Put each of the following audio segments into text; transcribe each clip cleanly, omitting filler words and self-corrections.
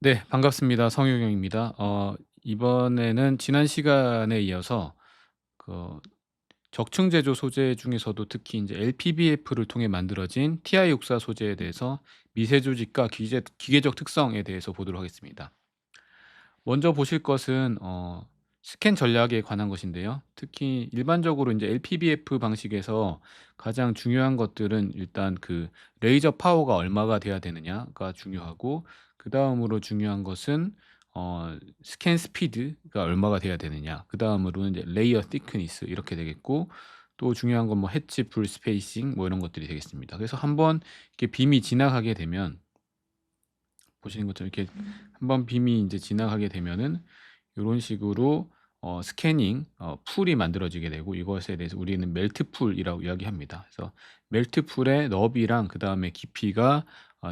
네, 반갑습니다. 성유경입니다. 이번에는 지난 시간에 이어서 그 적층 제조 소재 중에서도 특히 이제 LPBF를 통해 만들어진 TI64 소재에 대해서 미세 조직과 기계적 특성에 대해서 보도록 하겠습니다. 먼저 보실 것은 스캔 전략에 관한 것인데요. 특히 일반적으로 이제 LPBF 방식에서 가장 중요한 것들은 일단 그 레이저 파워가 얼마가 돼야 되느냐가 중요하고, 그다음으로 중요한 것은 스캔 스피드가 얼마가 돼야 되느냐. 그다음으로는 이제 레이어 thickness 이렇게 되겠고, 또 중요한 건 뭐 해치 풀 스페이싱 뭐 이런 것들이 되겠습니다. 그래서 한번 이렇게 빔이 지나가게 되면, 보시는 것처럼 이렇게 한번 빔이 인제 지나가게 되면은 요런 식으로 스캐닝 풀이 만들어지게 되고, 이것에 대해서 우리는 멜트 풀이라고 이야기합니다. 그래서 멜트 풀의 너비랑 그다음에 깊이가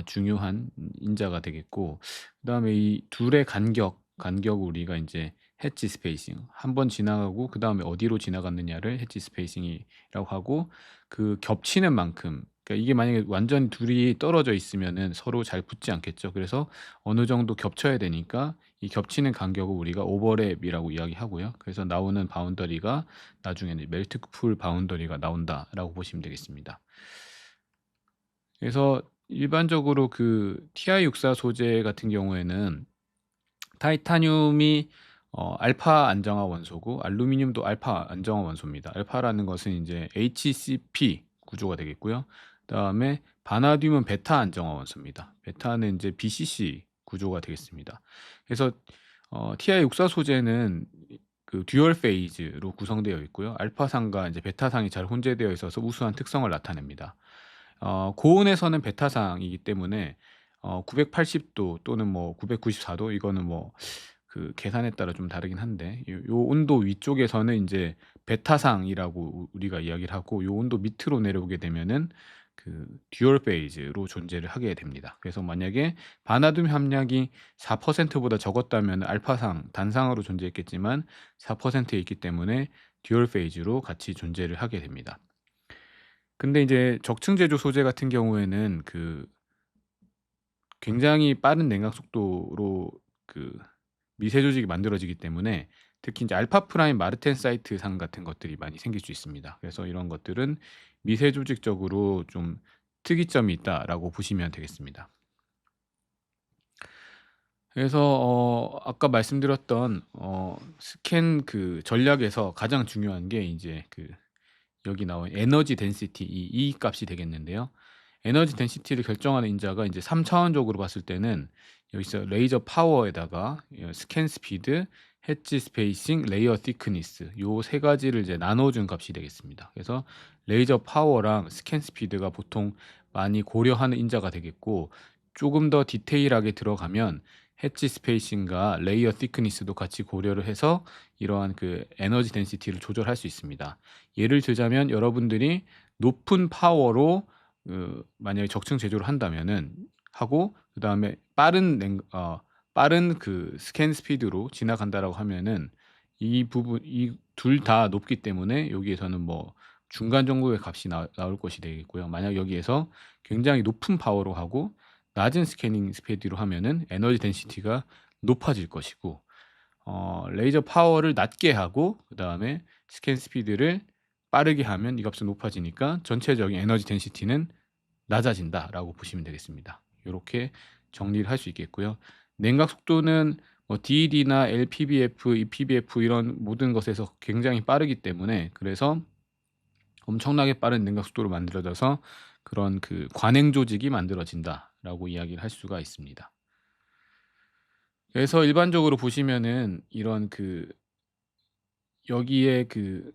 중요한 인자가 되겠고, 그다음에 이 둘의 간격을 우리가 인제 햇지 스페이싱 한 번 지나가고 그다음에 어디로 지나갔느냐를 햇지 스페이싱이라고 하고, 그 겹치는 만큼, 그러니까 이게 만약에 완전히 둘이 떨어져 있으면은 서로 잘 붙지 않겠죠. 그래서 어느 정도 겹쳐야 되니까 이 겹치는 간격을 우리가 오버랩이라고 이야기하고요. 그래서 나오는 바운더리가 나중에는 멜트 풀 바운더리가 나온다라고 보시면 되겠습니다. 그래서 일반적으로 그 TI64 소재 같은 경우에는 타이타늄이 알파 안정화 원소고, 알루미늄도 알파 안정화 원소입니다. 알파라는 것은 이제 HCP 구조가 되겠고요. 그다음에 바나듐은 베타 안정화 원소입니다. 베타는 이제 BCC 구조가 되겠습니다. 그래서 TI64 소재는 그 듀얼 페이즈로 구성되어 있고요. 알파상과 이제 베타상이 잘 혼재되어 있어서 우수한 특성을 나타냅니다. 고온에서는 베타상이기 때문에 980도 또는 뭐 994도, 이거는 뭐 그 계산에 따라 좀 다르긴 한데, 요 온도 위쪽에서는 인제 베타상이라고 우리가 이야기를 하고, 요 온도 밑으로 내려오게 되면은 그 듀얼 페이즈로 존재를 하게 됩니다. 그래서 만약에 바나듐 함량이 4% 보다 적었다면 알파상, 단상으로 존재했겠지만 4%에 있기 때문에 듀얼 페이즈로 같이 존재를 하게 됩니다. 근데 이제 적층 제조 소재 같은 경우에는 그 굉장히 빠른 냉각 속도로 그 미세 조직이 만들어지기 때문에, 특히 이제 알파 프라임 마르텐사이트 상 같은 것들이 많이 생길 수 있습니다. 그래서 이런 것들은 미세 조직적으로 좀 특이점이 있다라고 보시면 되겠습니다. 그래서 아까 말씀드렸던 스캔 그 전략에서 가장 중요한 게 이제 그 여기 나온 에너지 덴시티, 이 값이 되겠는데요. 에너지 덴시티를 결정하는 인자가 이제 3 차원적으로 봤을 때는 여기서 레이저 파워에다가 스캔 스피드, 햇지 스페이싱, 레이어 티크니스, 요 세 가지를 이제 나눠 준 값이 되겠습니다. 그래서 레이저 파워랑 스캔 스피드가 보통 많이 고려하는 인자가 되겠고, 조금 더 디테일하게 들어가면 햇지 스페이싱과 레이어 티크니스도 같이 고려를 해서 이러한 그 에너지 덴시티를 조절할 수 있습니다. 예를 들자면 여러분들이 높은 파워로 만약에 적층 제조를 한다면은 하고, 그다음에 빠른 그 스캔 스피드로 지나간다라고 하면은 이 둘 다 높기 때문에 여기에서는 뭐 중간 정도의 값이 나올 것이 되겠고요. 만약 여기에서 굉장히 높은 파워로 하고 낮은 스캐닝 스피드로 하면은 에너지 덴시티가 높아질 것이고, 레이저 파워를 낮게 하고 그다음에 스캔 스피드를 빠르게 하면 이 값은 높아지니까 전체적인 에너지 덴시티는 낮아진다라고 보시면 되겠습니다. 요렇게 정리를 할 수 있겠고요. 냉각 속도는 뭐 DED나 LPBF, EPBF 이런 모든 것에서 굉장히 빠르기 때문에, 그래서 엄청나게 빠른 냉각 속도로 만들어져서 그런 그 관행 조직이 만들어진다라고 이야기를 할 수가 있습니다. 그래서 일반적으로 보시면은 이런 그 여기에 그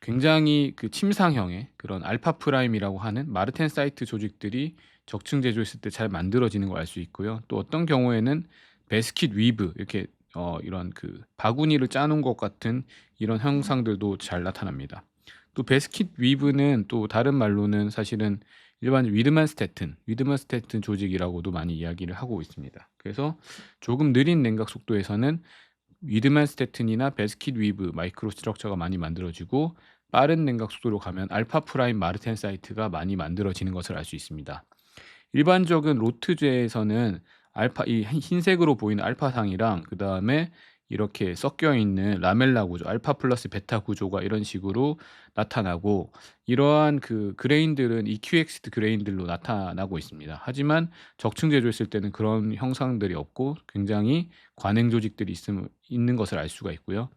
굉장히 그 침상형의 그런 알파 프라임이라고 하는 마르텐사이트 조직들이 적층 제조했을 때 잘 만들어지는 걸 알 수 있고요. 또 어떤 경우에는 베스킷 위브, 이렇게 이런 그 바구니를 짜 놓은 것 같은 이런 형상들도 잘 나타납니다. 또 베스킷 위브는 또 다른 말로는 사실은 일반 위드만 스태튼 조직이라고도 많이 이야기를 하고 있습니다. 그래서 조금 느린 냉각 속도에서는 위드만 스태튼이나 베스킷 위브 마이크로 스트럭처가 많이 만들어지고, 빠른 냉각 속도로 가면 알파 프라임 마르텐사이트가 많이 만들어지는 것을 알 수 있습니다. 일반적인 로트제에서는 알파 이 흰색으로 보이는 알파상이랑 그다음에 이렇게 섞여 있는 라멜라 구조, 알파 플러스 베타 구조가 이런 식으로 나타나고, 이러한 그 그레인들은 EQXD 그레인들로 나타나고 있습니다. 하지만 적층 제조했을 때는 그런 형상들이 없고 굉장히 관행 조직들이 있는 것을 알 수가 있고요.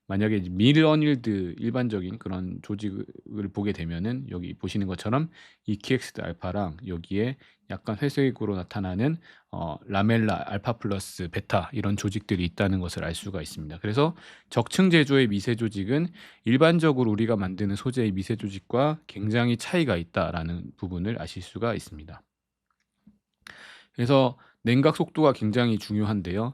만약에 이제 밀어닐드 일반적인 그런 조직을 보게 되면은 여기 보시는 것처럼 EQXD 알파랑 여기에 약간 회색으로 나타나는 라멜라 알파 플러스 베타 이런 조직들이 있다는 것을 알 수가 있습니다. 그래서 적층 제조의 미세 조직은 일반적으로 우리가 만드는 소재의 미세 조직과 굉장히 차이가 있다라는 부분을 아실 수가 있습니다. 그래서 냉각 속도가 굉장히 중요한데요.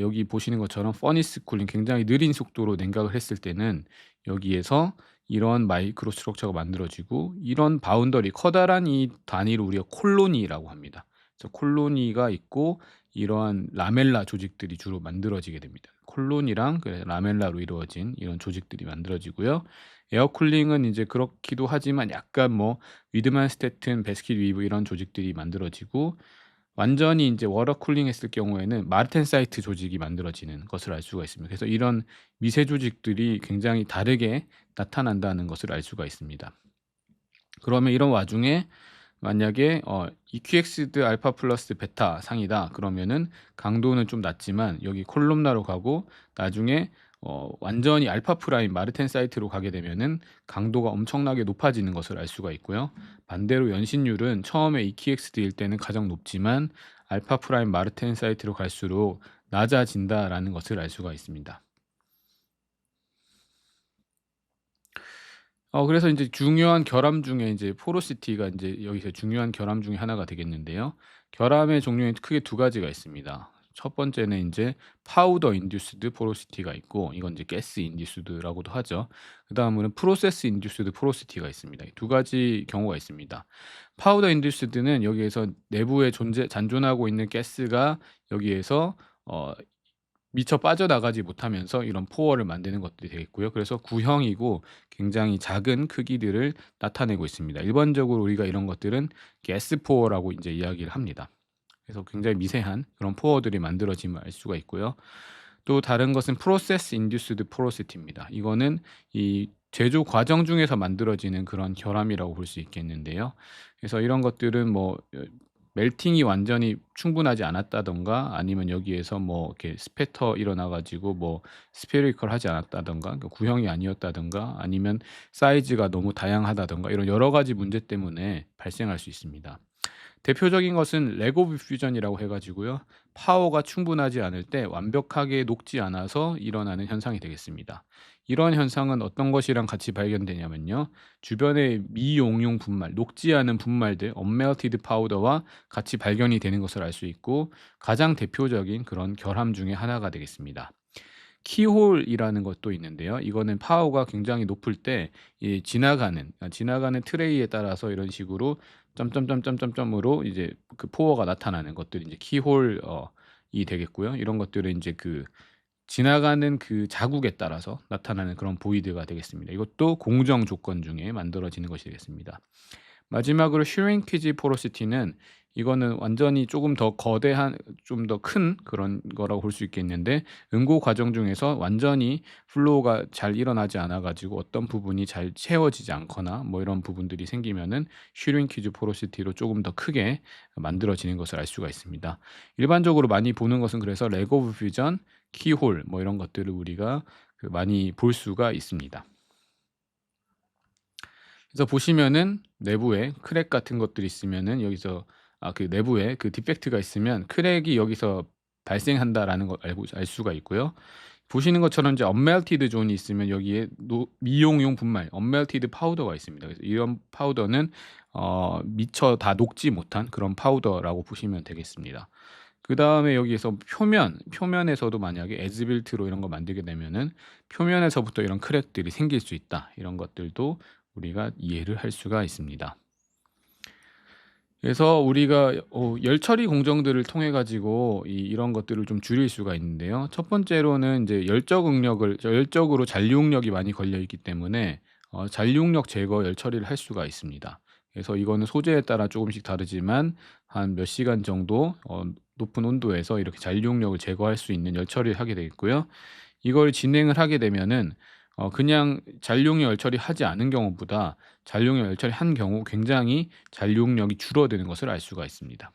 여기 보시는 것처럼 퍼니스 쿨링, 굉장히 느린 속도로 냉각을 했을 때는 여기에서 이런 마이크로 스트럭처가 만들어지고, 이런 바운더리, 커다란 이 단위를 우리가 콜로니라고 합니다. 그래서 콜로니가 있고 이러한 라멜라 조직들이 주로 만들어지게 됩니다. 콜로니랑 라멜라로 이루어진 이런 조직들이 만들어지고요. 에어 쿨링은 이제 그렇기도 하지만 약간 뭐 위드만 스테튼, 베스킷 위브 이런 조직들이 만들어지고, 완전히 인제 워터 쿨링 했을 경우에는 마르텐사이트 조직이 만들어지는 것을 알 수가 있습니다. 그래서 이런 미세 조직들이 굉장히 다르게 나타난다는 것을 알 수가 있습니다. 그러면 이런 와중에 만약에 EQXD 알파 플러스 베타 상이다 그러면은 강도는 좀 낮지만 여기 콜롬나로 가고, 나중에 완전히 알파 프라임 마르텐사이트로 가게 되면은 강도가 엄청나게 높아지는 것을 알 수가 있고요. 반대로 연신율은 처음에 EQXD일 때는 가장 높지만 알파 프라임 마르텐사이트로 갈수록 낮아진다라는 것을 알 수가 있습니다. 그래서 인제 중요한 결함 중에 인제 포로시티가 인제 여기서 중요한 결함 중에 하나가 되겠는데요. 결함의 종류는 크게 두 가지가 있습니다. 첫 번째는 인제 파우더 인듀스드 포로시티가 있고, 이건 이제 가스 인듀스드라고도 하죠. 그다음으로는 프로세스 인듀스드 포로시티가 있습니다. 이 두 가지 경우가 있습니다. 파우더 인듀스드는 여기에서 내부에 잔존하고 있는 가스가 여기에서 어 미처 빠져나가지 못하면서 이런 포어를 만드는 것들이 되겠고요. 그래서 구형이고 굉장히 작은 크기들을 나타내고 있습니다. 일반적으로 우리가 이런 것들은 가스 포어라고 인제 이야기를 합니다. 그래서 굉장히 미세한 그런 포어들이 만들어짐을 알 수가 있고요. 또 다른 것은 프로세스 인듀스드 포로시티입니다. 이거는 이 제조 과정 중에서 만들어지는 그런 결함이라고 볼 수 있겠는데요. 그래서 이런 것들은 뭐 멜팅이 완전히 충분하지 않았다든가, 아니면 여기에서 뭐 이렇게 스패터 일어나 가지고 뭐 스페리컬 하지 않았다든가, 그러니까 구형이 아니었다든가, 아니면 사이즈가 너무 다양하다든가, 이런 여러 가지 문제 때문에 발생할 수 있습니다. 대표적인 것은 레고 퓨전이라고 해 가지고요. 파워가 충분하지 않을 때 완벽하게 녹지 않아서 일어나는 현상이 되겠습니다. 이런 현상은 어떤 것이랑 같이 발견되냐면요. 주변의 미용융 분말, 녹지 않은 분말들, unmelted powder와 같이 발견이 되는 것을 알 수 있고, 가장 대표적인 그런 결함 중에 하나가 되겠습니다. 키홀이라는 것도 있는데요. 이거는 파워가 굉장히 높을 때 이 지나가는 트레이에 따라서 이런 식으로 점점점점점점으로 이제 그 포어가 나타나는 것들이 이제 키홀 이 되겠고요. 이런 것들은 인제 그 지나가는 그 자국에 따라서 나타나는 그런 보이드가 되겠습니다. 이것도 공정 조건 중에 만들어지는 것이 되겠습니다. 마지막으로 슈링키지 포로시티는, 이거는 완전히 조금 더 거대한, 좀 더 큰 그런 거라고 볼 수 있겠는데, 응고 과정 중에서 완전히 플로우가 잘 일어나지 않아 가지고 어떤 부분이 잘 채워지지 않거나 뭐 이런 부분들이 생기면은 슈링키지 포로시티로 조금 더 크게 만들어지는 것을 알 수가 있습니다. 일반적으로 많이 보는 것은 그래서 leg of fusion, 키홀 뭐 이런 것들을 우리가 그 많이 볼 수가 있습니다. 그래서 보시면은 내부에 크랙 같은 것들이 있으면은 여기서 그 내부에 그 디펙트가 있으면 크랙이 여기서 발생한다라는 걸 알 수가 있고요. 보시는 것처럼 이제 언멜티드 존이 있으면 여기에 미용용 분말 언멜티드 파우더가 있습니다. 그래서 이런 파우더는 미처 다 녹지 못한 그런 파우더라고 보시면 되겠습니다. 그다음에 여기에서 표면에서도 만약에 에즈빌트로 이런 거 만들게 되면은 표면에서부터 이런 크랙들이 생길 수 있다. 이런 것들도 우리가 이해를 할 수가 있습니다. 그래서 우리가 열 처리 공정들을 통해 가지고 이런 것들을 좀 줄일 수가 있는데요. 첫 번째로는 이제 열적으로 잔류응력이 많이 걸려 있기 때문에 잔류응력 제거 열 처리를 할 수가 있습니다. 그래서 이거는 소재에 따라 조금씩 다르지만 한 몇 시간 정도 높은 온도에서 이렇게 잔류용력을 제거할 수 있는 열 처리를 하게 되겠고요. 이걸 진행을 하게 되면은 그냥 잔류용력 열 처리하지 않은 경우보다 잔류용력 열 처리한 경우 굉장히 잔류용력이 줄어드는 것을 알 수가 있습니다.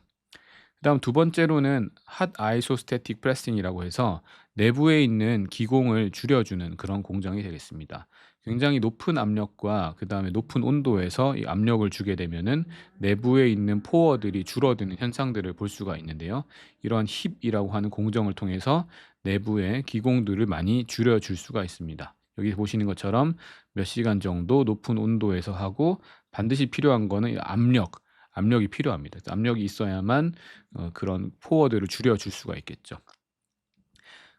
그다음 두 번째로는 핫 아이소스태틱 프레싱이라고 해서 내부에 있는 기공을 줄여주는 그런 공정이 되겠습니다. 굉장히 높은 압력과 그다음에 높은 온도에서 이 압력을 주게 되면은 내부에 있는 포어들이 줄어드는 현상들을 볼 수가 있는데요. 이런 힙이라고 하는 공정을 통해서 내부의 기공들을 많이 줄여줄 수가 있습니다. 여기 보시는 것처럼 몇 시간 정도 높은 온도에서 하고 반드시 필요한 거는 이 압력이 필요합니다. 압력이 있어야만 그런 포워들을 줄여줄 수가 있겠죠.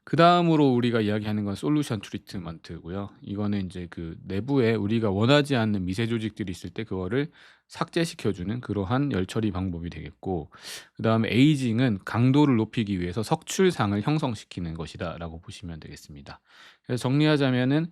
그다음으로 우리가 이야기하는 건 솔루션 트리트먼트고요. 이거는 인제 그 내부에 우리가 원하지 않는 미세 조직들이 있을 때 그거를 삭제시켜 주는 그러한 열 처리 방법이 되겠고, 그다음에 에이징은 강도를 높이기 위해서 석출상을 형성시키는 것이다라고 보시면 되겠습니다. 그래서 정리하자면은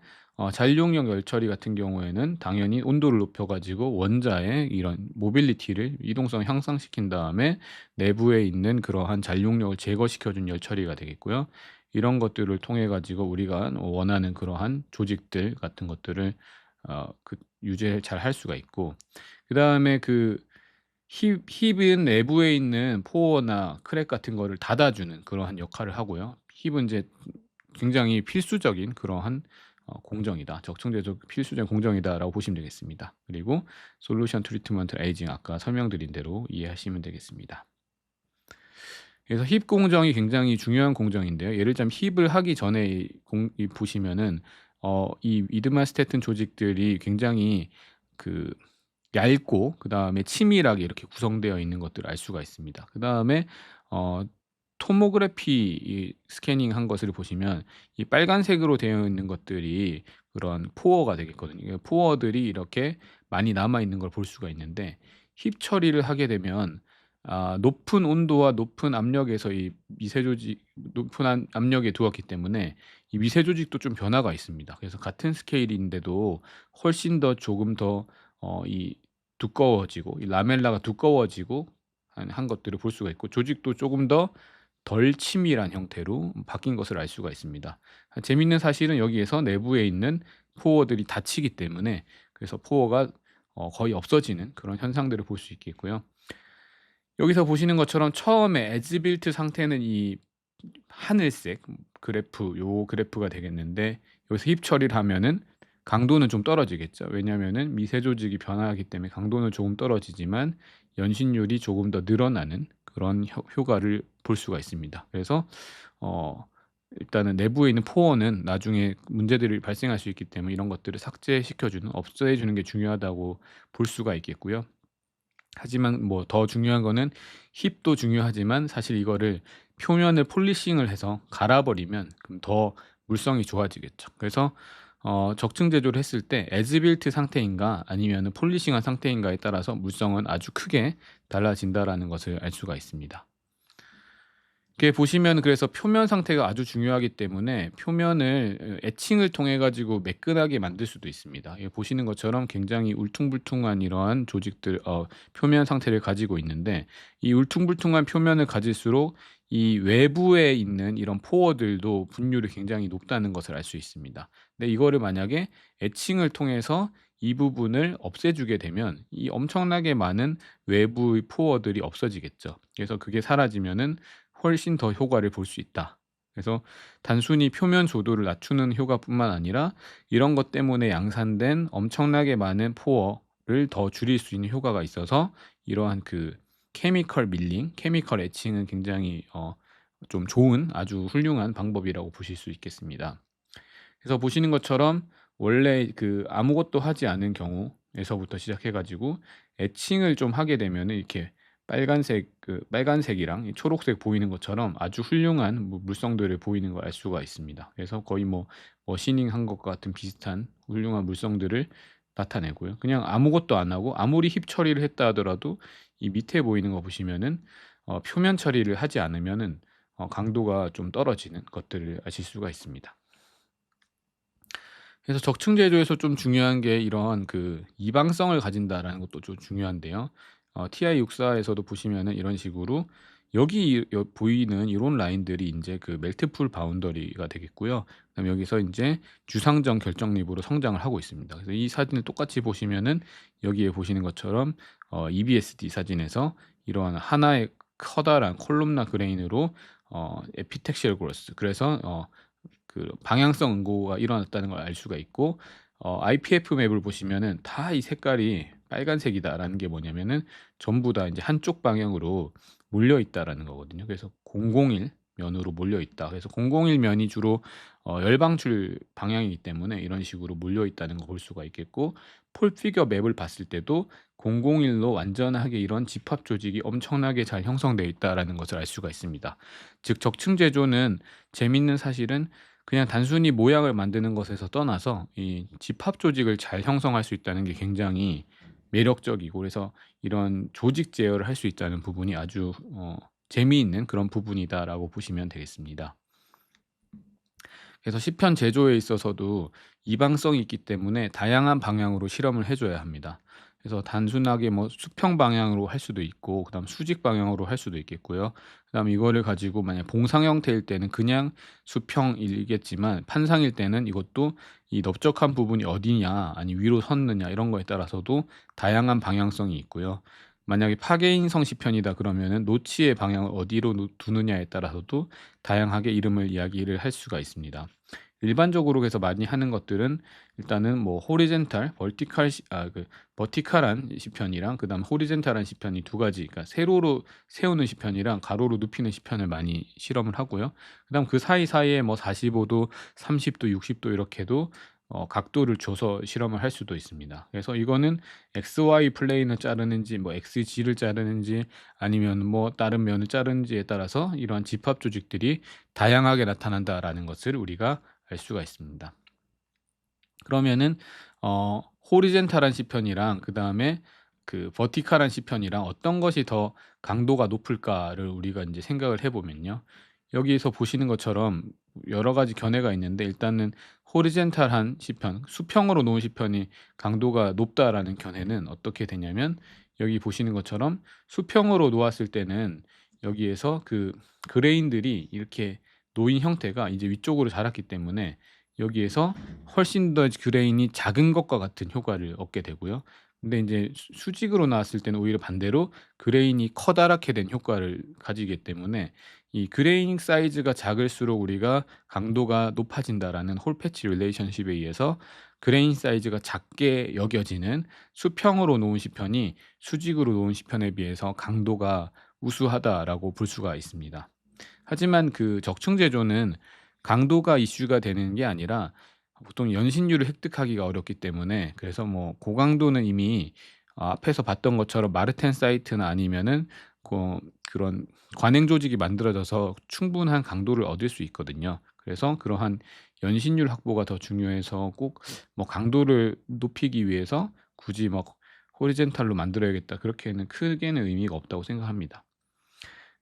잔류용력 열 처리 같은 경우에는 당연히 온도를 높여 가지고 원자의 이런 모빌리티를 이동성을 향상시킨 다음에 내부에 있는 그러한 잔류용력을 제거시켜 준 열 처리가 되겠고요. 이런 것들을 통해 가지고 우리가 원하는 그러한 조직들 같은 것들을 유지를 잘 할 수가 있고, 그다음에 그 힙은 내부에 있는 포어나 크랙 같은 거를 닫아 주는 그러한 역할을 하고요. 힙은 이제 굉장히 필수적인 그러한 공정이다. 적층제조 필수적인 공정이다라고 보시면 되겠습니다. 그리고 솔루션 트리트먼트 에이징 아까 설명드린 대로 이해하시면 되겠습니다. 그래서 힙 공정이 굉장히 중요한 공정인데요. 예를 들자면 힙을 하기 전에 이 보시면은 이 위드만스테튼 조직들이 굉장히 그 얇고 그다음에 치밀하게 이렇게 구성되어 있는 것들을 알 수가 있습니다. 그다음에 어 토모그래피 이 스캐닝한 것을 보시면 이 빨간색으로 되어 있는 것들이 그런 포어가 되겠거든요. 포어들이 이렇게 많이 남아 있는 걸 볼 수가 있는데, 힙 처리를 하게 되면 높은 온도와 높은 압력에서 이 미세 조직 높은 압력에 두었기 때문에 이 미세 조직도 좀 변화가 있습니다. 그래서 같은 스케일인데도 훨씬 더 조금 더 이 두꺼워지고 이 라멜라가 두꺼워지고 한 것들을 볼 수가 있고, 조직도 조금 더 덜 치밀한 형태로 바뀐 것을 알 수가 있습니다. 재밌는 사실은 여기에서 내부에 있는 포어들이 닫히기 때문에 그래서 포어가 거의 없어지는 그런 현상들을 볼 수 있겠고요. 여기서 보시는 것처럼 처음에 에즈 빌트 상태는 이 하늘색 그래프, 요 그래프가 되겠는데, 여기서 힙 처리를 하면은 강도는 좀 떨어지겠죠. 왜냐하면은 미세 조직이 변화하기 때문에 강도는 조금 떨어지지만 연신율이 조금 더 늘어나는 그런 효과를 볼 수가 있습니다. 그래서 어 일단은 내부에 있는 포어는 나중에 문제들이 발생할 수 있기 때문에 이런 것들을 삭제시켜 주는, 없애주는 게 중요하다고 볼 수가 있겠고요. 하지만 뭐 더 중요한 거는 힙도 중요하지만 사실 이거를 표면을 폴리싱을 해서 갈아 버리면 그럼 더 물성이 좋아지겠죠. 그래서 적층 제조를 했을 때 에즈 빌트 상태인가 아니면은 폴리싱한 상태인가에 따라서 물성은 아주 크게 달라진다라는 것을 알 수가 있습니다. 이렇게 보시면 그래서 표면 상태가 아주 중요하기 때문에 표면을 에칭을 통해 가지고 매끈하게 만들 수도 있습니다. 예, 보시는 것처럼 굉장히 울퉁불퉁한 이러한 조직들 표면 상태를 가지고 있는데, 이 울퉁불퉁한 표면을 가질수록 이 외부에 있는 이런 포어들도 분율이 굉장히 높다는 것을 알 수 있습니다. 근데 이거를 만약에 에칭을 통해서 이 부분을 없애주게 되면 이 엄청나게 많은 외부의 포어들이 없어지겠죠. 그래서 그게 사라지면은 훨씬 더 효과를 볼 수 있다. 그래서 단순히 표면 조도를 낮추는 효과뿐만 아니라 이런 것 때문에 양산된 엄청나게 많은 포어를 더 줄일 수 있는 효과가 있어서 이러한 그 케미컬 밀링, 케미컬 에칭은 굉장히 좀 좋은 아주 훌륭한 방법이라고 보실 수 있겠습니다. 그래서 보시는 것처럼 원래 그 아무것도 하지 않은 경우에서부터 시작해 가지고 에칭을 좀 하게 되면은 이렇게 빨간색이랑 이 초록색 보이는 것처럼 아주 훌륭한 물성들을 보이는 걸 알 수가 있습니다. 그래서 거의 뭐 머시닝한 것과 같은 비슷한 훌륭한 물성들을 나타내고요. 그냥 아무것도 안 하고 아무리 힙 처리를 했다 하더라도 이 밑에 보이는 거 보시면은 표면 처리를 하지 않으면은 강도가 좀 떨어지는 것들을 아실 수가 있습니다. 그래서 적층 제조에서 좀 중요한 게 이런 그 이방성을 가진다라는 것도 좀 중요한데요. TI-64에서도 보시면은 이런 식으로 여기 보이는 이런 라인들이 인제 그 멜트풀 바운더리가 되겠고요. 그다음에 여기서 인제 주상정 결정립으로 성장을 하고 있습니다. 그래서 이 사진을 똑같이 보시면은 여기에 보시는 것처럼 EBSD 사진에서 이러한 하나의 커다란 콜룸나 그레인으로 에피텍시얼 그로스, 그래서 그 방향성 응고가 일어났다는 걸 알 수가 있고, IPF 맵을 보시면은 다 이 색깔이 빨간색이다라는 게 뭐냐면은 전부 다 인제 한쪽 방향으로 몰려 있다라는 거거든요. 그래서 001 면으로 몰려 있다. 그래서 001 면이 주로 열방출 방향이기 때문에 이런 식으로 몰려 있다는 걸 볼 수가 있겠고, 폴 피겨 맵을 봤을 때도 001로 완전하게 이런 집합 조직이 엄청나게 잘 형성되어 있다라는 것을 알 수가 있습니다. 즉 적층 제조는 재밌는 사실은 그냥 단순히 모양을 만드는 것에서 떠나서 이 집합 조직을 잘 형성할 수 있다는 게 굉장히 매력적이고, 그래서 이런 조직 제어를 할 수 있다는 부분이 아주 재미있는 그런 부분이다라고 보시면 되겠습니다. 그래서 시편 제조에 있어서도 이방성이 있기 때문에 다양한 방향으로 실험을 해 줘야 합니다. 그래서 단순하게 뭐 수평 방향으로 할 수도 있고, 그다음 수직 방향으로 할 수도 있겠고요. 그다음에 이거를 가지고 만약 봉상 형태일 때는 그냥 수평이겠지만, 판상일 때는 이것도 이 넓적한 부분이 어디냐, 아니 위로 섰느냐, 이런 거에 따라서도 다양한 방향성이 있고요. 만약에 파괴인성 시편이다 그러면은 노치의 방향을 어디로 두느냐에 따라서도 다양하게 이름을 이야기를 할 수가 있습니다. 일반적으로 그래서 많이 하는 것들은 일단은 뭐 호리젠탈, 벌티칼 그 버티칼한 시편이랑 그다음 호리젠탈한 시편이 두 가지, 그러니까 세로로 세우는 시편이랑 가로로 눕히는 시편을 많이 실험을 하고요. 그다음 그 사이사이에 뭐 45 도, 30 도, 60도 이렇게도 각도를 줘서 실험을 할 수도 있습니다. 그래서 이거는 XY 플레인을 자르는지 뭐 XG를 자르는지 아니면 뭐 다른 면을 자르는지에 따라서 이러한 집합 조직들이 다양하게 나타난다라는 것을 우리가 알 수가 있습니다. 그러면은 호리젠탈한 시편이랑 그다음에 그 버티칼한 시편이랑 어떤 것이 더 강도가 높을까를 우리가 인제 생각을 해 보면요. 여기에서 보시는 것처럼 여러 가지 견해가 있는데, 일단은 호리젠탈한 시편, 수평으로 놓은 시편이 강도가 높다라는 견해는 어떻게 되냐면, 여기 보시는 것처럼 수평으로 놓았을 때는 여기에서 그 그레인들이 이렇게 놓인 형태가 이제 위쪽으로 자랐기 때문에 여기에서 훨씬 더 그레인이 작은 것과 같은 효과를 얻게 되고요. 근데 인제 수직으로 나왔을 때는 오히려 반대로 그레인이 커다랗게 된 효과를 가지기 때문에 이 그레인 사이즈가 작을수록 우리가 강도가 높아진다라는 홀 패치 릴레이션십에 의해서 그레인 사이즈가 작게 여겨지는 수평으로 놓은 시편이 수직으로 놓은 시편에 비해서 강도가 우수하다라고 볼 수가 있습니다. 하지만 그 적층 제조는 강도가 이슈가 되는 게 아니라 보통 연신율을 획득하기가 어렵기 때문에, 그래서 뭐 고강도는 이미 앞에서 봤던 것처럼 마르텐 사이트나 아니면은 그런 관행 조직이 만들어져서 충분한 강도를 얻을 수 있거든요. 그래서 그러한 연신율 확보가 더 중요해서 꼭 뭐 강도를 높이기 위해서 굳이 뭐 '호리젠탈로 만들어야겠다.' 그렇게는 크게는 의미가 없다고 생각합니다.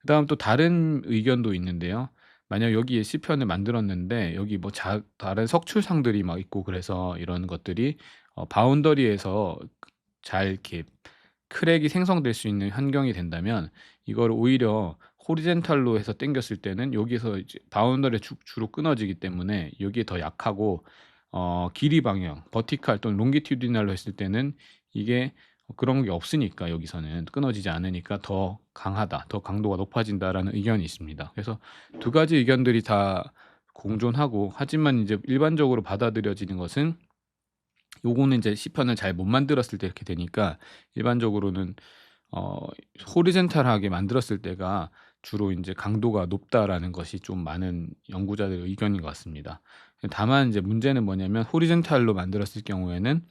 그다음 또 다른 의견도 있는데요. 만약 여기에 시편을 만들었는데 여기 뭐 다른 석출상들이 막 있고, 그래서 이런 것들이 바운더리에서 잘 이렇게 크랙이 생성될 수 있는 환경이 된다면, 이거를 오히려 호리젠탈로 해서 당겼을 때는 여기서 이제 바운더리가 주로 끊어지기 때문에 여기에 더 약하고, 길이 방향 버티칼 또는 롱기튜디널로 했을 때는 이게 그런 게 없으니까 여기서는 끊어지지 않으니까 더 강하다, 더 강도가 높아진다라는 의견이 있습니다. 그래서 두 가지 의견들이 다 공존하고, 하지만 이제 일반적으로 받아들여지는 것은 요거는 이제 시편을 잘 못 만들었을 때 이렇게 되니까, 일반적으로는 어 호리젠탈하게 만들었을 때가 주로 인제 강도가 높다라는 것이 좀 많은 연구자들의 의견인 것 같습니다. 다만 인제 문제는 뭐냐면, 호리젠탈로 만들었을 경우에는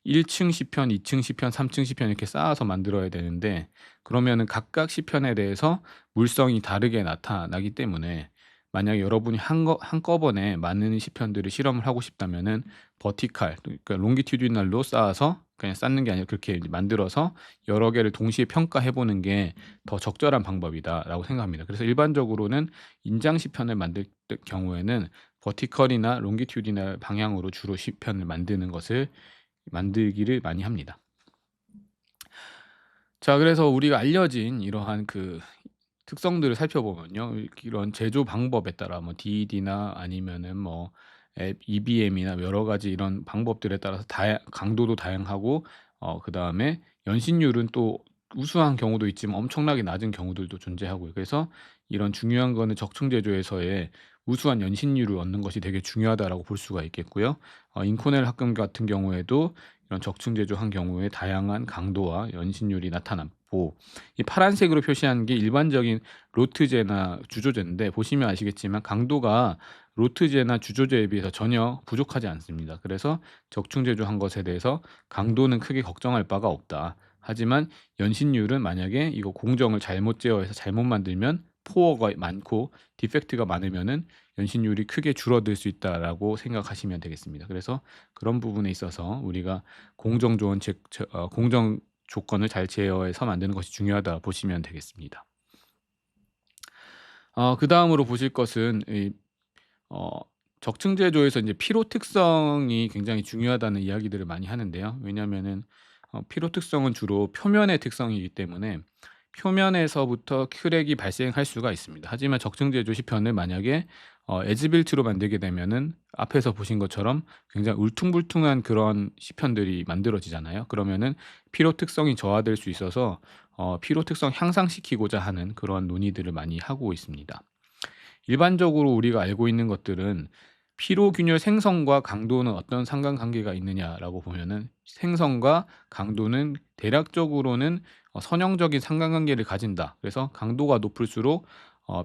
1층 시편, 2층 시편, 3층 시편 이렇게 쌓아서 만들어야 되는데, 그러면은 각각 시편에 대해서 물성이 다르게 나타나기 때문에, 만약에 여러분이 한꺼번에 많은 시편들을 실험을 하고 싶다면은 버티칼, 그러니까 롱기튜디널로 쌓아서 그냥 쌓는 게 아니라 그렇게 이제 만들어서 여러 개를 동시에 평가해 보는 게 더 적절한 방법이다라고 생각합니다. 그래서 일반적으로는 인장 시편을 만들 경우에는 버티컬이나 롱기튜디널 방향으로 주로 시편을 만들기를 많이 합니다. 자, 그래서 우리가 알려진 이러한 그 특성들을 살펴보면요. 이런 제조 방법에 따라 뭐 DED나 아니면은 뭐 EBM이나 여러 가지 이런 방법들에 따라서 강도도 다양하고 그다음에 연신율은 또 우수한 경우도 있지만 엄청나게 낮은 경우들도 존재하고요. 그래서 이런 중요한 거는 적층 제조에서의 우수한 연신율을 얻는 것이 되게 중요하다라고 볼 수가 있겠고요. 인코넬 합금 같은 경우에도 이런 적층 제조한 경우에 다양한 강도와 연신율이 나타났고, 이 파란색으로 표시한 게 일반적인 로트제나 주조제인데, 보시면 아시겠지만 강도가 로트제나 주조제에 비해서 전혀 부족하지 않습니다. 그래서 적층 제조한 것에 대해서 강도는 크게 걱정할 바가 없다. 하지만 연신율은 만약에 이거 공정을 잘못 제어해서 잘못 만들면 포어가 많고 디펙트가 많으면은 연신율이 크게 줄어들 수 있다라고 생각하시면 되겠습니다. 그래서 그런 부분에 있어서 우리가 공정 조건을 잘 제어해서 만드는 것이 중요하다 보시면 되겠습니다. 그다음으로 보실 것은 어 적층 제조에서 이제 피로 특성이 굉장히 중요하다는 이야기들을 많이 하는데요. 왜냐하면은 피로 특성은 주로 표면의 특성이기 때문에 표면에서부터 크랙이 발생할 수가 있습니다. 하지만 적층 제조 시편을 만약에 에즈빌트로 만들게 되면은 앞에서 보신 것처럼 굉장히 울퉁불퉁한 그런 시편들이 만들어지잖아요. 그러면은 피로 특성이 저하될 수 있어서 피로 특성 향상시키고자 하는 그런 논의들을 많이 하고 있습니다. 일반적으로 우리가 알고 있는 것들은 피로 균열 생성과 강도는 어떤 상관관계가 있느냐라고 보면은 생성과 강도는 대략적으로는 선형적인 상관관계를 가진다. 그래서 강도가 높을수록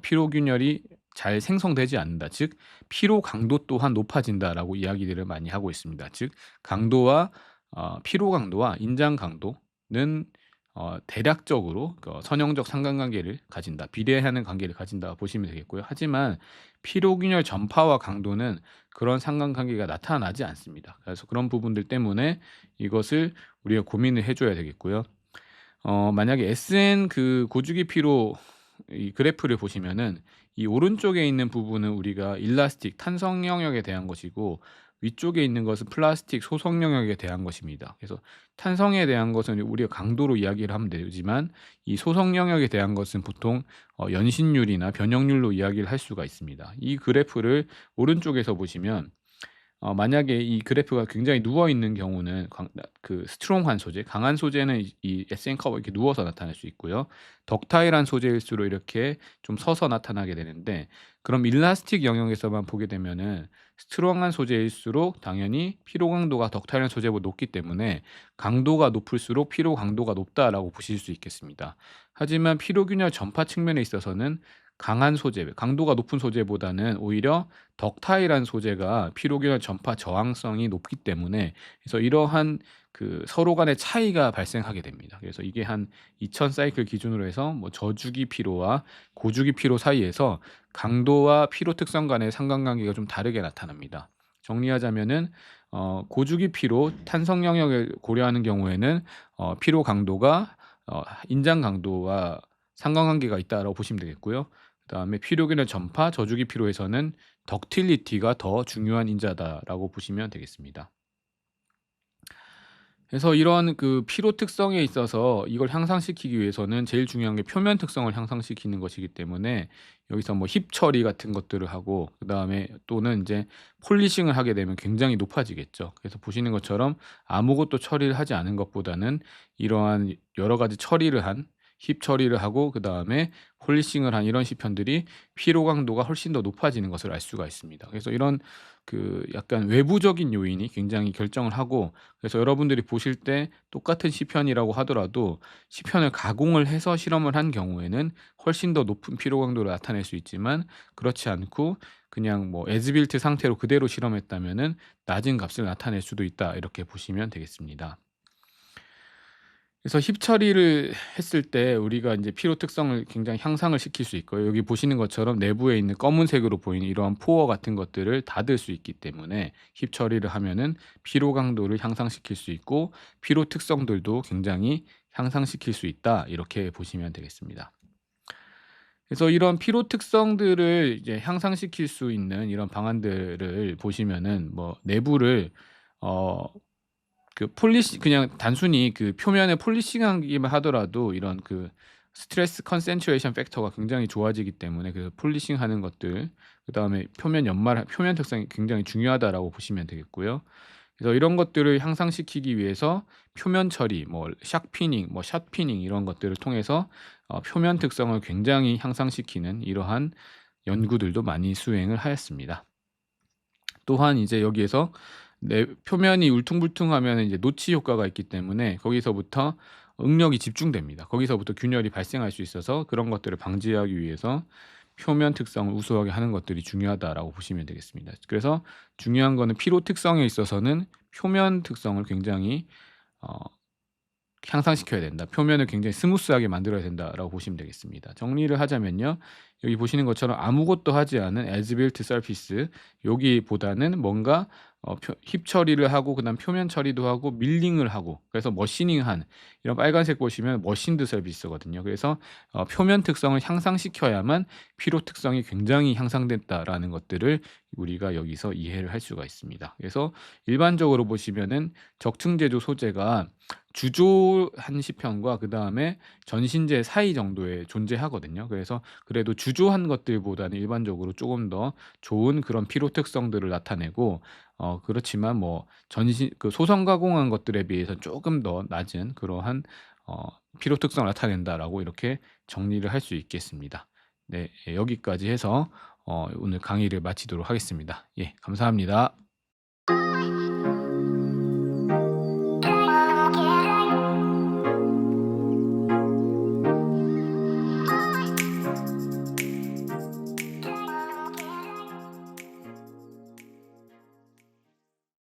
피로 균열이 잘 생성되지 않는다. 즉 피로 강도 또한 높아진다라고 이야기들을 많이 하고 있습니다. 즉 강도와 피로 강도와 인장 강도는 대략적으로 선형적 상관관계를 가진다. 비례하는 관계를 가진다 보시면 되겠고요. 하지만 피로균열 전파와 강도는 그런 상관관계가 나타나지 않습니다. 그래서 그런 부분들 때문에 이것을 우리가 고민을 해 줘야 되겠고요. 만약에 SN 그 고주기 피로 이 그래프를 보시면은 이 오른쪽에 있는 부분은 우리가 일라스틱 탄성 영역에 대한 것이고, 위쪽에 있는 것은 플라스틱 소성 영역에 대한 것입니다. 그래서 탄성에 대한 것은 우리가 강도로 이야기를 하면 되지만, 이 소성 영역에 대한 것은 보통 연신율이나 변형률로 이야기를 할 수가 있습니다. 이 그래프를 오른쪽에서 보시면 만약에 이 그래프가 굉장히 누워 있는 경우는 스트롱한 소재, 강한 소재는 이 SN 커브 이렇게 누워서 나타날 수 있고요. 덕타일한 소재일수록 이렇게 좀 서서 나타나게 되는데, 그럼 일라스틱 영역에서만 보게 되면은 스트롱한 소재일수록 당연히 피로 강도가 덕타일한 소재보다 높기 때문에 강도가 높을수록 피로 강도가 높다라고 보실 수 있겠습니다. 하지만 피로 균열 전파 측면에 있어서는 강한 소재, 강도가 높은 소재보다는 오히려 덕타일한 소재가 피로균열 전파 저항성이 높기 때문에, 그래서 이러한 서로 간의 차이가 발생하게 됩니다. 그래서 이게 한 2000 사이클 기준으로 해서 뭐 저주기 피로와 고주기 피로 사이에서 강도와 피로 특성 간의 상관관계가 좀 다르게 나타납니다. 정리하자면은 고주기 피로 탄성 영역을 고려하는 경우에는 피로 강도가 인장 강도와 상관관계가 있다라고 보시면 되겠고요. 그다음에 피로균열 전파, 저주기 피로에서는 덕틸리티가 더 중요한 인자다라고 보시면 되겠습니다. 그래서 이런 피로 특성에 있어서 이걸 향상시키기 위해서는 제일 중요한 게 표면 특성을 향상시키는 것이기 때문에, 여기서 뭐 힙 처리 같은 것들을 하고 그다음에 또는 이제 폴리싱을 하게 되면 굉장히 높아지겠죠. 그래서 보시는 것처럼 아무것도 처리를 하지 않은 것보다는 이러한 여러 가지 처리를 한 힙 처리를 하고 그다음에 폴리싱을 한 이런 시편들이 피로 강도가 훨씬 더 높아지는 것을 알 수가 있습니다. 그래서 이런 약간 외부적인 요인이 굉장히 결정을 하고, 그래서 여러분들이 보실 때 똑같은 시편이라고 하더라도 시편을 가공을 해서 실험을 한 경우에는 훨씬 더 높은 피로 강도를 나타낼 수 있지만, 그렇지 않고 그냥 뭐 에즈빌트 상태로 그대로 실험했다면은 낮은 값을 나타낼 수도 있다, 이렇게 보시면 되겠습니다. 그래서 힙 처리를 했을 때 우리가 인제 피로 특성을 굉장히 향상을 시킬 수 있고요. 여기 보시는 것처럼 내부에 있는 검은색으로 보이는 이러한 포어 같은 것들을 닫을 수 있기 때문에 힙 처리를 하면은 피로 강도를 향상시킬 수 있고 피로 특성들도 굉장히 향상시킬 수 있다, 이렇게 보시면 되겠습니다. 그래서 이런 피로 특성들을 이제 향상시킬 수 있는 이런 방안들을 보시면은 뭐 내부를 어 폴리시 그냥 단순히 표면에 폴리싱하기만 하더라도 이런 스트레스 컨센트레이션 팩터가 굉장히 좋아지기 때문에, 그래서 폴리싱하는 것들, 그다음에 표면 특성이 굉장히 중요하다라고 보시면 되겠고요. 그래서 이런 것들을 향상시키기 위해서 표면 처리, 뭐 샥피닝, 뭐 샷피닝 이런 것들을 통해서 표면 특성을 굉장히 향상시키는 이러한 연구들도 많이 수행을 하였습니다. 또한 이제 여기에서 내 표면이 울퉁불퉁하면 이제 노치 효과가 있기 때문에 거기서부터 응력이 집중됩니다. 거기서부터 균열이 발생할 수 있어서 그런 것들을 방지하기 위해서 표면 특성을 우수하게 하는 것들이 중요하다라고 보시면 되겠습니다. 그래서 중요한 거는 피로 특성에 있어서는 표면 특성을 굉장히 어 향상시켜야 된다. 표면을 굉장히 스무스하게 만들어야 된다라고 보시면 되겠습니다. 정리를 하자면요. 여기 보시는 것처럼 아무것도 하지 않은 as built surface, 여기보다는 뭔가 힙 처리를 하고 그다음 표면 처리도 하고 밀링을 하고, 그래서 머시닝한, 이런 빨간색 보시면 머신드 서비스거든요. 그래서 표면 특성을 향상시켜야만 피로 특성이 굉장히 향상됐다라는 것들을 우리가 여기서 이해를 할 수가 있습니다. 그래서 일반적으로 보시면은 적층제조 소재가 주조 한 시편과 그다음에 전신제 사이 정도에 존재하거든요. 그래서 그래도 주조한 것들보다는 일반적으로 조금 더 좋은 그런 피로 특성들을 나타내고, 그렇지만 뭐 전신 그 소성 가공한 것들에 비해서 조금 더 낮은 그러한 어 피로 특성을 나타낸다라고 이렇게 정리를 할 수 있겠습니다. 네. 예, 여기까지 해서 오늘 강의를 마치도록 하겠습니다. 예, 감사합니다.